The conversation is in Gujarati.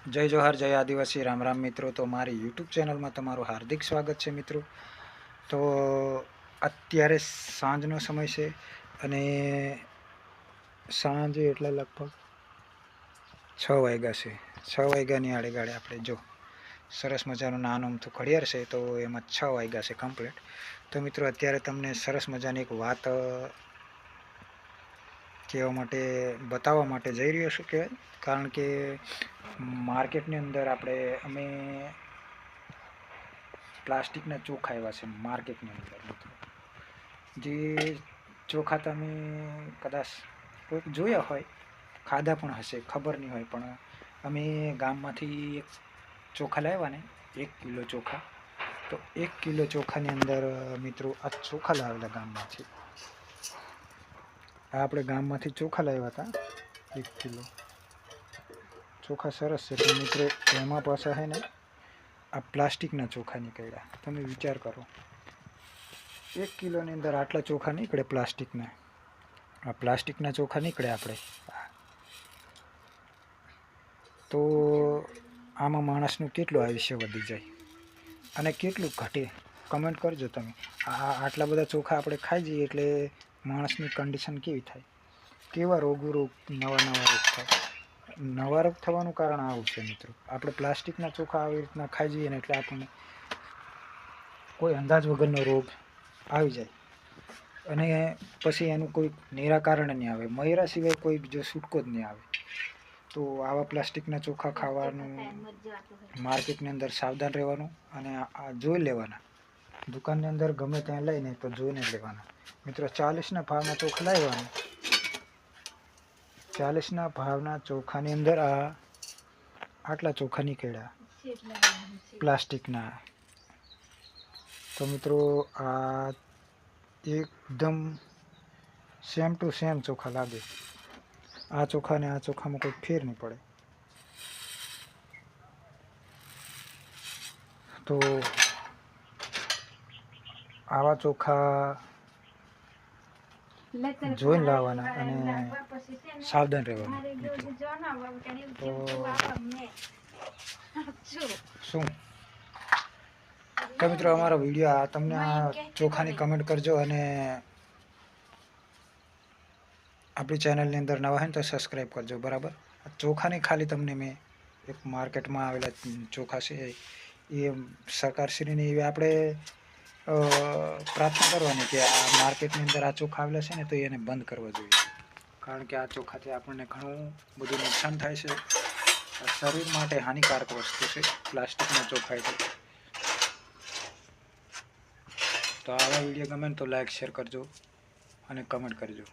જય જોહાર, જય આદિવાસી, રામ રામ મિત્રો. તો મારી યુટ્યુબ ચેનલમાં તમારું હાર્દિક સ્વાગત છે મિત્રો. તો અત્યારે સાંજનો સમય છે અને સાંજે એટલે લગભગ 6 વાગ્યા છે. 6 વાગ્યાની આડેગાળે આપણે જો સરસ મજાનું નાનું અમથું ઘડિયાળ છે, તો એમાં 6 વાગ્યા છે કમ્પ્લીટ. તો મિત્રો અત્યારે તમને સરસ મજાની એક વાત કહેવા માટે બતાવવા માટે જઈ રહ્યો છું કહેવાય. કારણ કે માર્કેટની અંદર અમે પ્લાસ્ટિકના ચોખા આવ્યા છે માર્કેટની અંદર મિત્રો. જે ચોખા તમે કદાચ કોઈક જોયા હોય, ખાધા પણ હશે, ખબર નહીં હોય, પણ અમે ગામમાંથી એક ચોખા લાવ્યા ને 1 કિલો ચોખા. તો 1 કિલો ચોખાની અંદર મિત્રો આ ચોખા લાવેલા ગામમાંથી. આપણે ગામમાંથી ચોખા લાવ્યા હતા 1 કિલો ચોખા. સરસ છે પણ મિત્રો એમાં પાછા છે ને આ પ્લાસ્ટિકના ચોખા નીકળ્યા. તમે વિચાર કરો, 1 કિલોની અંદર આટલા ચોખા નીકળે પ્લાસ્ટિકના. આ પ્લાસ્ટિકના ચોખા નીકળે આપણે. તો આમાં માણસનું કેટલું આયુષ્ય વધી જાય અને કેટલું ઘટે, કમેન્ટ કરજો તમે. આટલા બધા ચોખા આપણે ખાઈ જઈએ એટલે માણસની કન્ડિશન કેવી થાય, કેવા નવા રોગ થાય. નવા રોગ થવાનું કારણ આવું છે મિત્રો. આપણે પ્લાસ્ટિકના ચોખા આવી રીતના ખાઈ જઈએ ને એટલે આપણને કોઈ અંદાજ વગરનો રોગ આવી જાય અને પછી એનું કોઈ નિરાકરણ નહીં આવે. મયરા સિવાય કોઈ બીજો છૂટકો જ નહીં આવે. તો આવા પ્લાસ્ટિકના ચોખા ખાવાનું, માર્કેટની અંદર સાવધાન રહેવાનું અને આ જોઈ લેવાના. દુકાનની અંદર ગમે ત્યાં લઈને તો જોઈને લેવાના મિત્રો. 40ના ભાવના ચોખા લાવવાના. 40ના ભાવના ચોખાની અંદર આટલા ચોખા નીકળ્યા પ્લાસ્ટિકના. તો મિત્રો આ એકદમ સેમ ટુ સેમ ચોખા લાગે. આ ચોખા ને આ ચોખામાં કોઈ ફેર નહીં પડે. તો આવા ચોખા જોઈને લાવવાના અને સાવધાન રહેવાનું. તો શું તો મિત્રો અમારો વિડીયો તમને આ ચોખાની કમેન્ટ કરજો અને આપણી ચેનલની અંદર નવા હોય ને તો સબસ્ક્રાઈબ કરજો બરાબર. ચોખાની ખાલી તમને મેં એક માર્કેટમાં આવેલા ચોખા છે એ સરકારશ્રીની એવી આપણે પ્રાર્થના કરવાની કે આ માર્કેટની અંદર આ ચોખા આવેલા છે ને તો એને બંધ કરવા જોઈએ. કારણ કે આ ચોખાથી આપણને ઘણું બધું નુકસાન થાય છે. શરીર માટે હાનિકારક વસ્તુ છે પ્લાસ્ટિકના ચોખા. એટલે તો આવા વિડીયો ગમે તો લાઈક શેર કરજો અને કમેન્ટ કરજો.